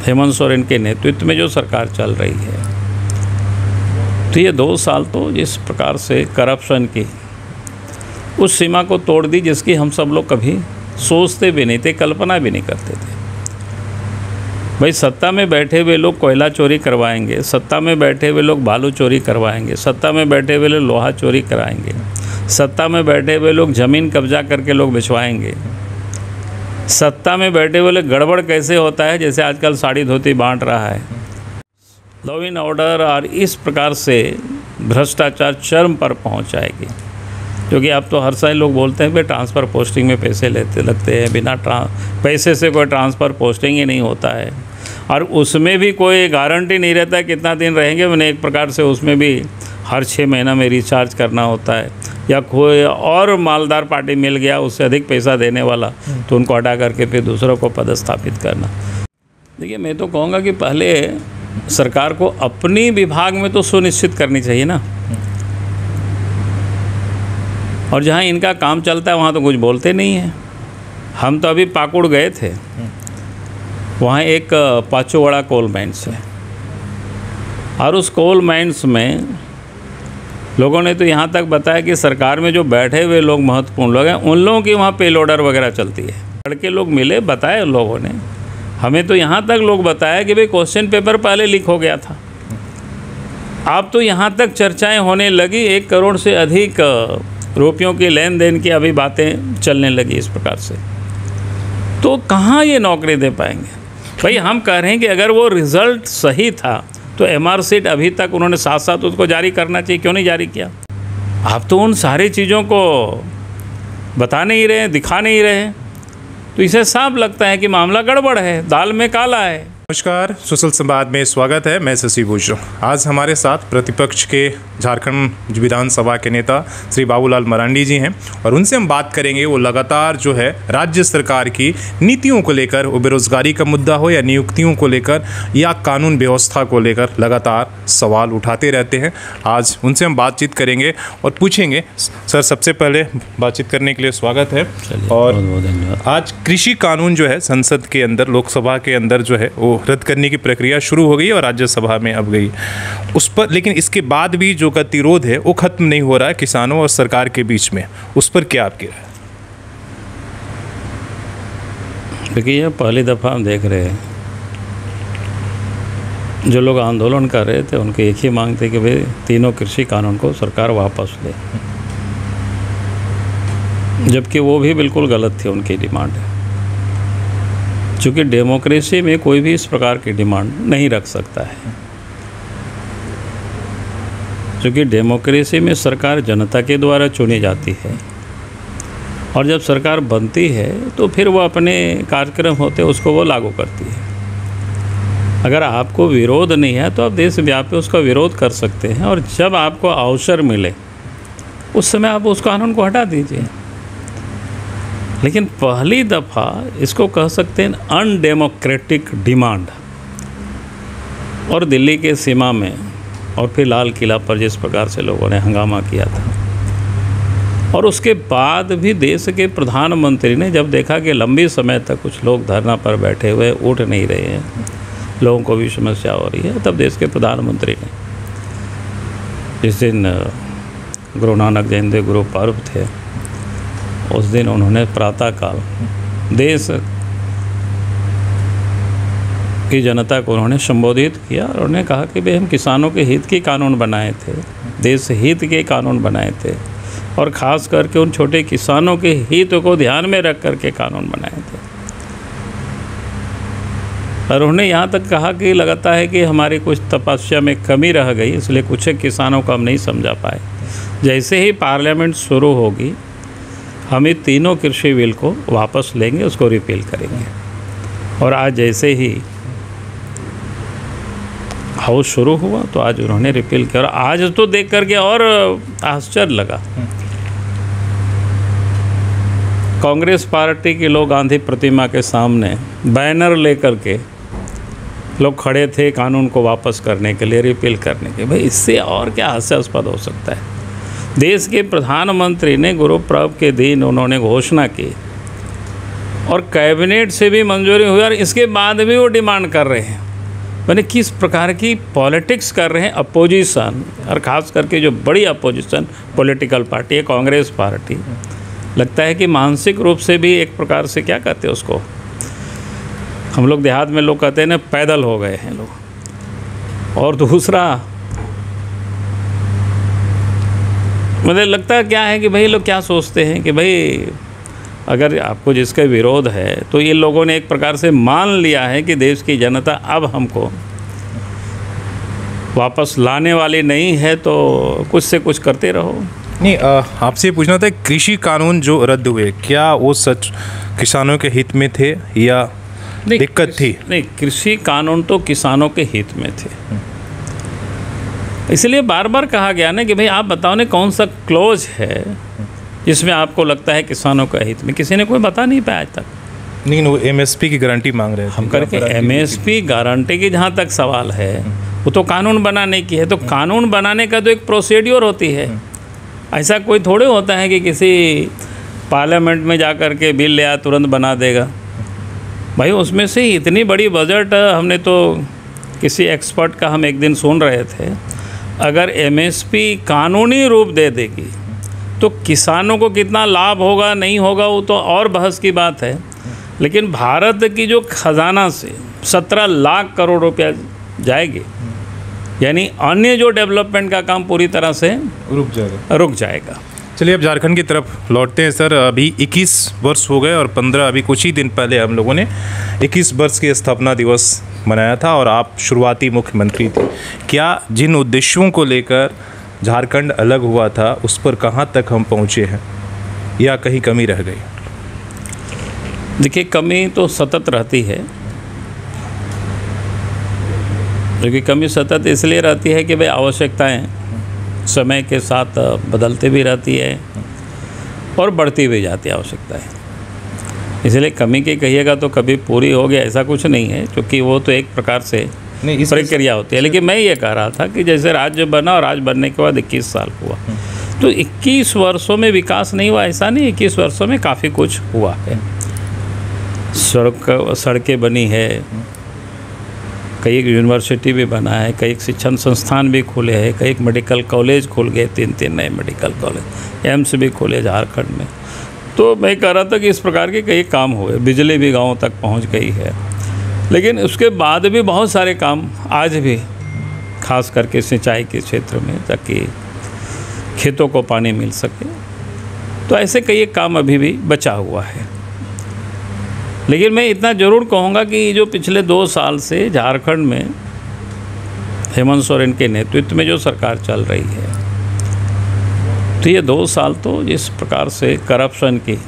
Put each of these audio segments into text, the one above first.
हेमंत सोरेन के नेतृत्व में जो सरकार चल रही है, तो ये 2 साल तो जिस प्रकार से करप्शन की उस सीमा को तोड़ दी जिसकी हम सब लोग कभी सोचते भी नहीं थे, कल्पना भी नहीं करते थे। भाई सत्ता में बैठे हुए लोग कोयला चोरी करवाएंगे, सत्ता में बैठे हुए लोग बालू चोरी करवाएंगे, सत्ता में बैठे हुए लोग लोहा चोरी कराएंगे, सत्ता में बैठे हुए लोग ज़मीन कब्जा करके लोग बिछवाएंगे, सत्ता में बैठे हुए लोग गड़बड़ कैसे होता है, जैसे आजकल साड़ी धोती बांट रहा है। लॉ एंड ऑर्डर और इस प्रकार से भ्रष्टाचार चरम पर पहुंच जाएगी, क्योंकि अब तो हर साल लोग बोलते हैं कि ट्रांसफ़र पोस्टिंग में पैसे लगते हैं, बिना पैसे से कोई ट्रांसफ़र पोस्टिंग ही नहीं होता है, और उसमें भी कोई गारंटी नहीं रहता है कितना दिन रहेंगे। मैंने एक प्रकार से उसमें भी हर 6 महीना में रिचार्ज करना होता है, या कोई और मालदार पार्टी मिल गया उससे अधिक पैसा देने वाला, तो उनको हटा करके फिर दूसरों को पदस्थापित करना। देखिए, मैं तो कहूँगा कि पहले सरकार को अपनी विभाग में तो सुनिश्चित करनी चाहिए ना, और जहाँ इनका काम चलता है वहाँ तो कुछ बोलते नहीं हैं। हम तो अभी पाकुड़ गए थे, वहाँ एक पाचोवाड़ा कोल माइंस है, और उस कोल माइंस में लोगों ने तो यहाँ तक बताया कि सरकार में जो बैठे हुए लोग महत्वपूर्ण लोग हैं, उन लोगों की वहाँ पे लोडर वगैरह चलती है। लड़के लोग मिले, बताए लोगों ने, हमें तो यहाँ तक लोग बताया कि भाई क्वेश्चन पेपर पहले लीक हो गया था। अब तो यहाँ तक चर्चाएँ होने लगी, 1 करोड़ से अधिक रुपयों की लेन देन की अभी बातें चलने लगी इस प्रकार से। तो कहाँ ये नौकरी दे पाएंगे? भाई हम कह रहे हैं कि अगर वो रिज़ल्ट सही था तो MR सीट अभी तक उन्होंने साथ साथ उसको जारी करना चाहिए, क्यों नहीं जारी किया? आप तो उन सारी चीज़ों को बता नहीं रहे, दिखा नहीं रहे, तो इसे साफ लगता है कि मामला गड़बड़ है, दाल में काला है। नमस्कार, सुशल संवाद में स्वागत है। मैं शशि भूषण। आज हमारे साथ प्रतिपक्ष के झारखंड विधानसभा के नेता श्री बाबूलाल मरांडी जी हैं, और उनसे हम बात करेंगे वो लगातार जो है राज्य सरकार की नीतियों को लेकर, वो बेरोजगारी का मुद्दा हो या नियुक्तियों को लेकर या कानून व्यवस्था को लेकर लगातार सवाल उठाते रहते हैं। आज उनसे हम बातचीत करेंगे और पूछेंगे। सर, सबसे पहले बातचीत करने के लिए स्वागत है। और आज कृषि कानून जो है संसद के अंदर, लोकसभा के अंदर जो है वो रद्द करने की प्रक्रिया शुरू हो गई और राज्यसभा में अब गई उस पर, लेकिन इसके बाद भी जो गतिरोध है वो खत्म नहीं हो रहा है किसानों और सरकार के बीच में। उस पर क्या आपकी राय? देखिए, ये पहली दफ़ा हम देख रहे हैं, जो लोग आंदोलन कर रहे थे उनकी एक ही मांग थी कि भाई तीनों कृषि कानून को सरकार वापस ले, जबकि वो भी बिल्कुल गलत थी उनकी डिमांड। चूँकि डेमोक्रेसी में कोई भी इस प्रकार की डिमांड नहीं रख सकता है, क्योंकि डेमोक्रेसी में सरकार जनता के द्वारा चुनी जाती है, और जब सरकार बनती है तो फिर वो अपने कार्यक्रम होते हैं उसको वो लागू करती है। अगर आपको विरोध नहीं है तो आप देशव्यापी उसका विरोध कर सकते हैं, और जब आपको अवसर मिले उस समय आप उस कानून को हटा दीजिए। लेकिन पहली दफ़ा इसको कह सकते हैं अनडेमोक्रेटिक डिमांड, और दिल्ली के सीमा में और फिर लाल किला पर जिस प्रकार से लोगों ने हंगामा किया था, और उसके बाद भी देश के प्रधानमंत्री ने जब देखा कि लंबी समय तक कुछ लोग धरना पर बैठे हुए उठ नहीं रहे हैं, लोगों को भी समस्या हो रही है, तब देश के प्रधानमंत्री ने, जिस दिन गुरु नानक जयंती गुरु पर्व थे, उस दिन उन्होंने प्रातःकाल देश की जनता को उन्होंने संबोधित किया, और उन्होंने कहा कि भाई हम किसानों के हित के कानून बनाए थे, देश हित के कानून बनाए थे, और ख़ास करके उन छोटे किसानों के हित को ध्यान में रख करके कानून बनाए थे। और उन्होंने यहाँ तक कहा कि लगता है कि हमारी कुछ तपस्या में कमी रह गई, इसलिए कुछ किसानों को हम नहीं समझा पाए। जैसे ही पार्लियामेंट शुरू होगी हम ये तीनों कृषि बिल को वापस लेंगे, उसको रिपील करेंगे। और आज जैसे ही हाउस शुरू हुआ तो आज उन्होंने रिपील किया, और आज तो देख करके और आश्चर्य लगा। कांग्रेस पार्टी के लोग गांधी प्रतिमा के सामने बैनर लेकर के लोग खड़े थे कानून को वापस करने के लिए, रिपील करने के। भाई इससे और क्या हास्यास्पद हो सकता है? देश के प्रधानमंत्री ने गुरु पर्व के दिन उन्होंने घोषणा की और कैबिनेट से भी मंजूरी हुई और इसके बाद भी वो डिमांड कर रहे हैं। मैंने किस प्रकार की पॉलिटिक्स कर रहे हैं अपोजिशन, और ख़ास करके जो बड़ी अपोजिशन पॉलिटिकल पार्टी है कांग्रेस पार्टी, लगता है कि मानसिक रूप से भी एक प्रकार से क्या कहते हैं उसको, हम लोग देहात में लोग कहते हैं ना, पैदल हो गए हैं लोग। और दूसरा मुझे लगता है क्या है कि भाई लोग क्या सोचते हैं कि भाई अगर आपको जिसका विरोध है तो ये लोगों ने एक प्रकार से मान लिया है कि देश की जनता अब हमको वापस लाने वाली नहीं है, तो कुछ से कुछ करते रहो। नहीं, आपसे पूछना था, कृषि कानून जो रद्द हुए क्या वो सच किसानों के हित में थे या दिक्कत थी? नहीं, कृषि कानून तो किसानों के हित में थे, इसलिए बार बार कहा गया ना कि भाई आप बताओ ना कौन सा क्लोज है जिसमें आपको लगता है किसानों का हित में। किसी ने कोई बता नहीं पाया आज तक। लेकिन वो एमएसपी की गारंटी मांग रहे थे हम करके एमएसपी गारंटी की जहाँ तक सवाल है वो तो कानून बनाने की है। तो कानून बनाने का तो एक प्रोसीड्योर होती है, ऐसा कोई थोड़े होता है कि किसी पार्लियामेंट में जा कर के बिल ले आया तुरंत बना देगा। भाई उसमें से इतनी बड़ी बजट, हमने तो किसी एक्सपर्ट का हम एक दिन सुन रहे थे, अगर एमएसपी कानूनी रूप दे देगी तो किसानों को कितना लाभ होगा नहीं होगा वो तो और बहस की बात है। लेकिन भारत की जो खजाना से 17 लाख करोड़ रुपया जाएगी, यानी अन्य जो डेवलपमेंट का काम पूरी तरह से रुक जाएगा। चलिए अब झारखंड की तरफ लौटते हैं सर। अभी 21 वर्ष हो गए और 15 अभी कुछ ही दिन पहले हम लोगों ने 21 वर्ष की स्थापना दिवस मनाया था और आप शुरुआती मुख्यमंत्री थे। क्या जिन उद्देश्यों को लेकर झारखंड अलग हुआ था उस पर कहाँ तक हम पहुँचे हैं या कहीं कमी रह गई? देखिए, कमी तो सतत रहती है, क्योंकि कमी सतत इसलिए रहती है कि भाई आवश्यकताएं समय के साथ बदलती भी रहती है और बढ़ती भी जाती है आवश्यकताएं। इसलिए कमी की कहिएगा तो कभी पूरी हो गया ऐसा कुछ नहीं है, क्योंकि वो तो एक प्रकार से प्रक्रिया होती है। लेकिन मैं ये कह रहा था कि जैसे राज्य बना और राज्य बनने के बाद 21 साल हुआ, तो 21 वर्षों में विकास नहीं हुआ ऐसा नहीं, 21 वर्षों में काफ़ी कुछ हुआ है। सड़कें बनी है, कई यूनिवर्सिटी भी बना है, कई शिक्षण संस्थान भी खुले हैं, कई मेडिकल कॉलेज खुल गए, 3 नए मेडिकल कॉलेज, एम्स भी खुले झारखंड में। तो मैं कह रहा था कि इस प्रकार के कई काम हुए, बिजली भी गाँव तक पहुँच गई है। लेकिन उसके बाद भी बहुत सारे काम आज भी, खास करके सिंचाई के क्षेत्र में, ताकि खेतों को पानी मिल सके, तो ऐसे कई काम अभी भी बचा हुआ है। लेकिन मैं इतना ज़रूर कहूँगा कि जो पिछले 2 साल से झारखंड में हेमंत सोरेन के नेतृत्व में जो सरकार चल रही है, तो ये 2 साल तो जिस प्रकार से करप्शन की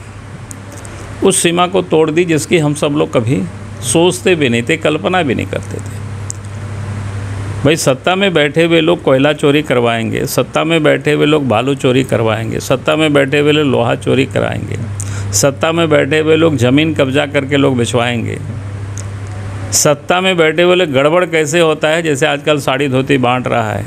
उस सीमा को तोड़ दी जिसकी हम सब लोग कभी सोचते भी नहीं थे, कल्पना भी नहीं करते थे। भाई सत्ता में बैठे हुए लोग कोयला चोरी करवाएंगे, सत्ता में बैठे हुए लोग बालू चोरी करवाएंगे, सत्ता में बैठे हुए लोग लोहा चोरी कराएंगे, सत्ता में बैठे हुए लोग ज़मीन कब्जा करके लोग बिछवाएंगे, सत्ता में बैठे हुए लोग गड़बड़ कैसे होता है, जैसे आजकल साड़ी धोती बांट रहा है।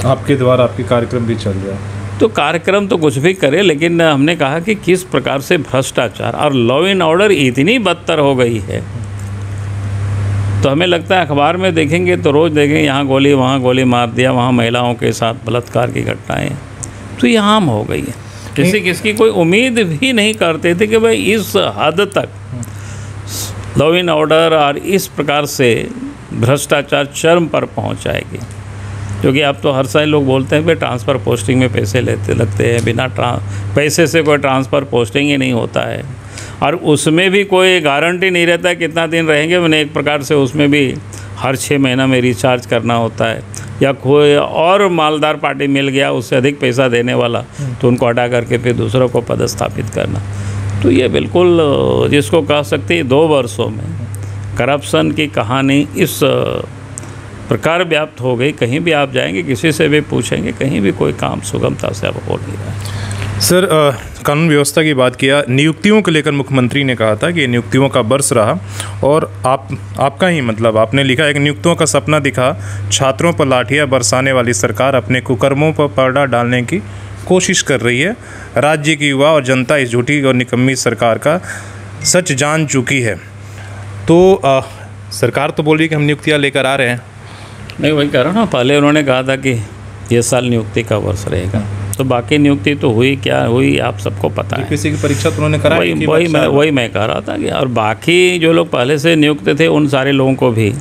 आपके द्वारा आपके कार्यक्रम भी चल रहा है। तो कार्यक्रम तो कुछ भी करे, लेकिन हमने कहा कि किस प्रकार से भ्रष्टाचार और लॉ एंड ऑर्डर इतनी बदतर हो गई है, तो हमें लगता है अखबार में देखेंगे तो रोज़ देखेंगे यहाँ गोली वहाँ गोली मार दिया, वहाँ महिलाओं के साथ बलात्कार की घटनाएं, तो ये आम हो गई है। किसकी कोई उम्मीद भी नहीं करते थे कि भाई इस हद तक लॉ एंड ऑर्डर और इस प्रकार से भ्रष्टाचार चरम पर पहुँच जाएगी। क्योंकि अब तो हर साल लोग बोलते हैं भाई ट्रांसफ़र पोस्टिंग में पैसे लगते हैं, बिना पैसे से कोई ट्रांसफ़र पोस्टिंग ही नहीं होता है, और उसमें भी कोई गारंटी नहीं रहता है कितना दिन रहेंगे। मैंने एक प्रकार से उसमें भी हर 6 महीना में रिचार्ज करना होता है, या कोई और मालदार पार्टी मिल गया उससे अधिक पैसा देने वाला, तो उनको हटा करके फिर दूसरों को पदस्थापित करना। तो ये बिल्कुल जिसको कह सकते हैं 2 वर्षों में करप्शन की कहानी इस प्रकार व्याप्त हो गई। कहीं भी आप जाएंगे, किसी से भी पूछेंगे, कहीं भी कोई काम सुगमता से अब हो नहीं रहा है। सर, कानून व्यवस्था की बात किया, नियुक्तियों को लेकर मुख्यमंत्री ने कहा था कि नियुक्तियों का बरस रहा, और आपका ही मतलब आपने लिखा है कि नियुक्तियों का सपना दिखा, छात्रों पर लाठियां बरसाने वाली सरकार अपने कुकर्मों पर पर्दा डालने की कोशिश कर रही है। राज्य की युवा और जनता इस झूठी और निकम्मी सरकार का सच जान चुकी है। तो सरकार तो बोल रही है कि हम नियुक्तियाँ लेकर आ रहे हैं। नहीं, वही कह रहा हूँ ना, पहले उन्होंने कहा था कि ये साल नियुक्ति का वर्ष रहेगा, तो बाकी नियुक्ति तो हुई क्या हुई आप सबको पता है। यूपीएससी की परीक्षा तो उन्होंने कराई। वही मैं कह रहा था कि और बाकी जो लोग पहले से नियुक्त थे उन सारे लोगों को भी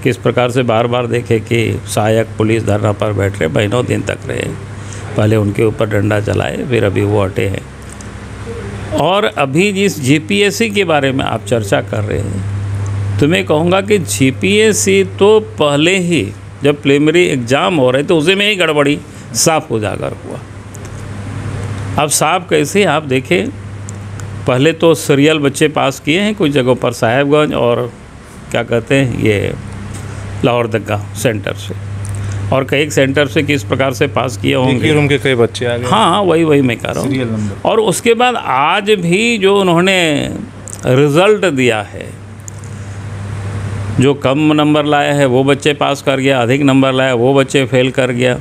किस प्रकार से बार बार देखे कि सहायक पुलिस धरना पर बैठ रहे, महीनों दिन तक रहे, पहले उनके ऊपर डंडा चलाए, फिर अभी वो हटे हैं। और अभी जिस जीपीएससी के बारे में आप चर्चा कर रहे हैं, तो मैं कहूँगा कि जीपीएससी तो पहले ही जब प्रीलिमिनरी एग्ज़ाम हो रहे तो उसी में ही गड़बड़ी साफ उजागर हुआ। अब साफ कैसे, आप देखें, पहले तो सीरियल बच्चे पास किए हैं कुछ जगहों पर, साहेबगंज और क्या कहते हैं ये लाहौर दग्गा सेंटर से, और कई सेंटर से किस प्रकार से पास किए होंगे। रूम के कई बच्चे आ गए। हाँ, वही मैं कह रहा हूँ। और उसके बाद आज भी जो उन्होंने रिज़ल्ट दिया है, जो कम नंबर लाया है वो बच्चे पास कर गया, अधिक नंबर लाया वो बच्चे फेल कर गया।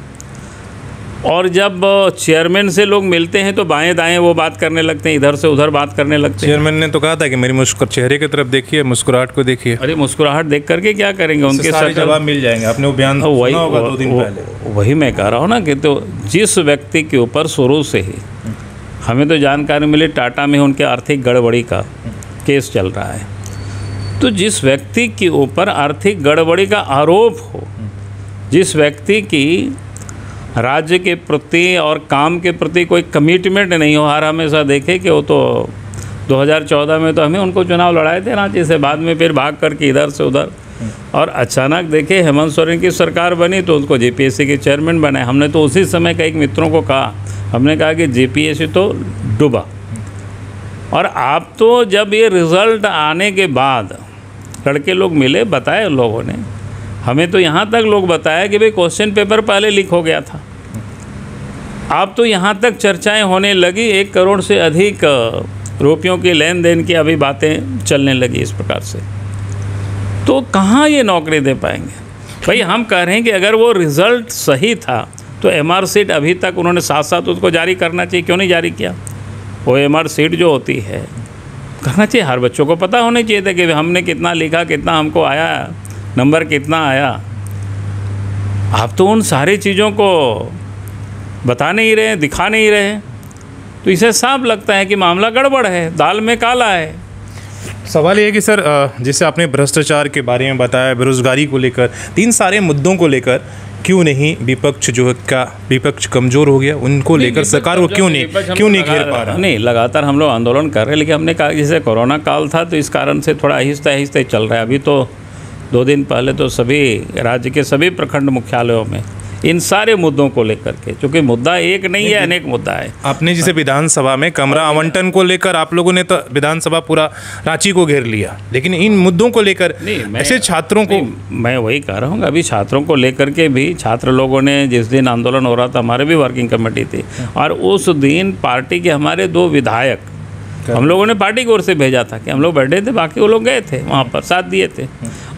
और जब चेयरमैन से लोग मिलते हैं तो बाएं दाएं वो बात करने लगते हैं, इधर से उधर बात करने लगते हैं। चेयरमैन ने तो कहा था कि मेरी चेहरे की तरफ देखिए, मुस्कुराहट को देखिए। अरे मुस्कुराहट देख करके क्या करेंगे, उनके सारे जवाब मिल जाएंगे। आपने वो बयान सुना होगा 2 दिन पहले। वही मैं कह रहा हूँ ना कि तो जिस व्यक्ति के ऊपर शुरू से ही हमें तो जानकारी मिली टाटा में उनके आर्थिक गड़बड़ी का केस चल रहा है, तो जिस व्यक्ति के ऊपर आर्थिक गड़बड़ी का आरोप हो, जिस व्यक्ति की राज्य के प्रति और काम के प्रति कोई कमिटमेंट नहीं हो, हर हमेशा देखे कि वो तो 2014 में तो हमें उनको चुनाव लड़ाए थे रांची से, बाद में फिर भाग करके इधर से उधर, और अचानक देखे हेमंत सोरेन की सरकार बनी तो उनको जीपीएससी के चेयरमैन बनाए। हमने तो उसी समय कई मित्रों को कहा, हमने कहा कि जीपीएससी तो डूबा। और आप तो जब ये रिज़ल्ट आने के बाद लड़के लोग मिले, बताए लोगों ने, हमें तो यहाँ तक लोग बताया कि भाई क्वेश्चन पेपर पहले लीक हो गया था। अब तो यहाँ तक चर्चाएं होने लगी, 1 करोड़ से अधिक रुपयों की लेन देन की अभी बातें चलने लगी इस प्रकार से। तो कहाँ ये नौकरी दे पाएंगे भाई। हम कह रहे हैं कि अगर वो रिज़ल्ट सही था तो एमआर सीट अभी तक उन्होंने साथ साथ उसको जारी करना चाहिए, क्यों नहीं जारी किया। वो एमआर सीट जो होती है करना चाहिए, हर बच्चों को पता होना चाहिए था कि हमने कितना लिखा, कितना हमको आया, नंबर कितना आया। आप तो उन सारी चीज़ों को बता नहीं रहे, दिखा नहीं रहे, तो इसे साफ लगता है कि मामला गड़बड़ है, दाल में काला है। सवाल ये है कि सर, जैसे आपने भ्रष्टाचार के बारे में बताया, बेरोजगारी को लेकर, 3 सारे मुद्दों को लेकर क्यों नहीं विपक्ष जो है का विपक्ष कमज़ोर हो गया, उनको लेकर सरकार को क्यों नहीं घेर पा रहा। नहीं, लगातार हम लोग आंदोलन कर रहे हैं, लेकिन हमने कहा जैसे कोरोना काल था तो इस कारण से थोड़ा आहिस्ते आहिस्ते चल रहा है। अभी तो 2 दिन पहले तो सभी राज्य के सभी प्रखंड मुख्यालयों में इन सारे मुद्दों को लेकर के, क्योंकि मुद्दा एक नहीं है, अनेक मुद्दा है। आपने जैसे विधानसभा में कमरा आवंटन को लेकर आप लोगों ने तो विधानसभा पूरा रांची को घेर लिया, लेकिन इन मुद्दों को लेकर ऐसे छात्रों को, मैं वही कह रहा हूँ, अभी छात्रों को लेकर के भी छात्र लोगों ने, जिस दिन आंदोलन हो रहा था हमारे भी वर्किंग कमेटी थी, और उस दिन पार्टी के हमारे 2 विधायक हम लोगों ने पार्टी की ओर से भेजा था कि हम लोग बैठे थे, बाकी वो लोग गए थे वहाँ पर, साथ दिए थे।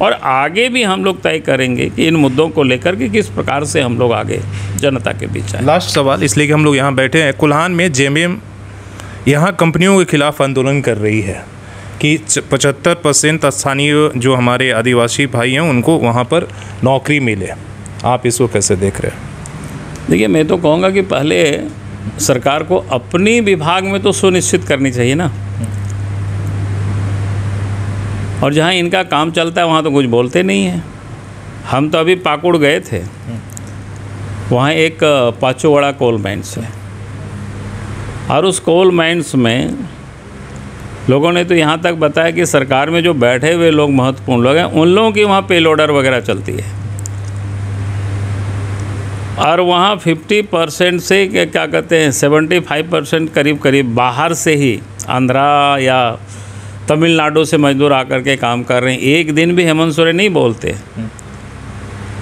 और आगे भी हम लोग तय करेंगे कि इन मुद्दों को लेकर के किस प्रकार से हम लोग आगे जनता के बीच आए। लास्ट सवाल इसलिए कि हम लोग यहाँ बैठे हैं, कुल्हान में जेएमएम यहाँ कंपनियों के खिलाफ आंदोलन कर रही है कि 75% स्थानीय जो हमारे आदिवासी भाई हैं उनको वहाँ पर नौकरी मिले। आप इसको कैसे देख रहे हैं? देखिए, मैं तो कहूँगा कि पहले सरकार को अपनी विभाग में तो सुनिश्चित करनी चाहिए ना, और जहाँ इनका काम चलता है वहाँ तो कुछ बोलते नहीं हैं। हम तो अभी पाकुड़ गए थे, वहाँ एक पाचोवाड़ा कोल माइंस है, और उस कोल माइंस में लोगों ने तो यहाँ तक बताया कि सरकार में जो बैठे हुए लोग महत्वपूर्ण लोग हैं, उन लोगों की वहाँ पे लोडर वगैरह चलती है, और वहाँ 50% से क्या कहते हैं 75% करीब बाहर से ही, आंध्रा या तमिलनाडु से मजदूर आकर के काम कर रहे हैं। एक दिन भी हेमंत सोरेन नहीं बोलते।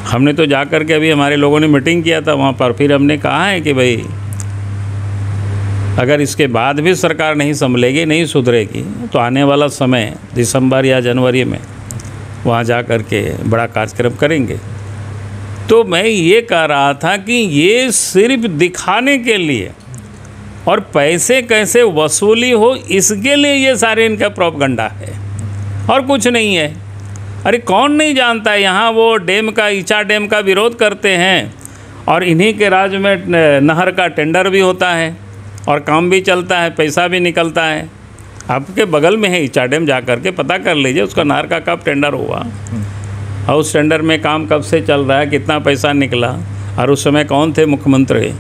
हमने तो जा कर के अभी हमारे लोगों ने मीटिंग किया था वहाँ पर, फिर हमने कहा है कि भाई अगर इसके बाद भी सरकार नहीं संभलेगी, नहीं सुधरेगी, तो आने वाला समय दिसंबर या जनवरी में वहाँ जा कर के बड़ा कार्यक्रम करेंगे। तो मैं ये कह रहा था कि ये सिर्फ दिखाने के लिए और पैसे कैसे वसूली हो इसके लिए ये सारे इनका प्रोपगंडा है और कुछ नहीं है। अरे कौन नहीं जानता है, यहाँ वो डैम का, ईचा डैम का विरोध करते हैं और इन्हीं के राज्य में नहर का टेंडर भी होता है और काम भी चलता है, पैसा भी निकलता है। आपके बगल में है ईचा डैम, जा कर के पता कर लीजिए उसका नहर का कब टेंडर हुआ और उस टेंडर में काम कब से चल रहा है, कितना पैसा निकला और उस समय कौन थे मुख्यमंत्री।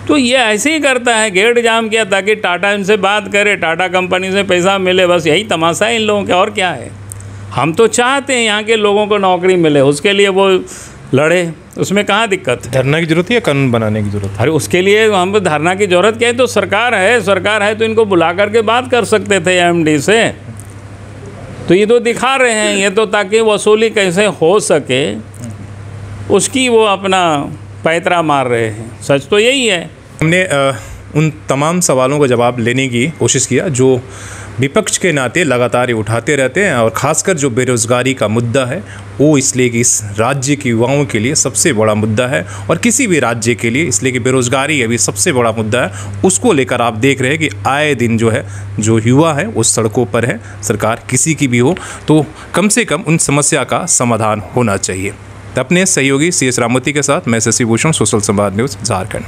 तो ये ऐसे ही करता है, गेट जाम किया ताकि टाटा इनसे बात करे, टाटा कंपनी से पैसा मिले, बस यही तमाशा है इन लोगों के, और क्या है। हम तो चाहते हैं यहाँ के लोगों को नौकरी मिले, उसके लिए वो लड़े, उसमें कहाँ दिक्कत है। धरना की जरूरत है या कानून बनाने की जरूरत है? अरे उसके लिए हम धरना की ज़रूरत क्या है, तो सरकार है तो इनको बुला करके बात कर सकते थे एमडी से। तो ये तो दिखा रहे हैं, ये तो ताकि वसूली कैसे हो सके उसकी वो अपना पैतरा मार रहे हैं। सच तो यही है। हमने उन तमाम सवालों का जवाब लेने की कोशिश किया जो विपक्ष के नाते लगातार ये उठाते रहते हैं, और ख़ासकर जो बेरोज़गारी का मुद्दा है वो इसलिए कि इस राज्य के युवाओं के लिए सबसे बड़ा मुद्दा है, और किसी भी राज्य के लिए, इसलिए कि बेरोज़गारी अभी सबसे बड़ा मुद्दा है। उसको लेकर आप देख रहे हैं कि आए दिन जो है जो युवा है वो सड़कों पर है। सरकार किसी की भी हो तो कम से कम उन समस्या का समाधान होना चाहिए। तो अपने सहयोगी CS राममूर्ति के साथ मैं शशि भूषण, सोशल संवाद न्यूज़ झारखंड।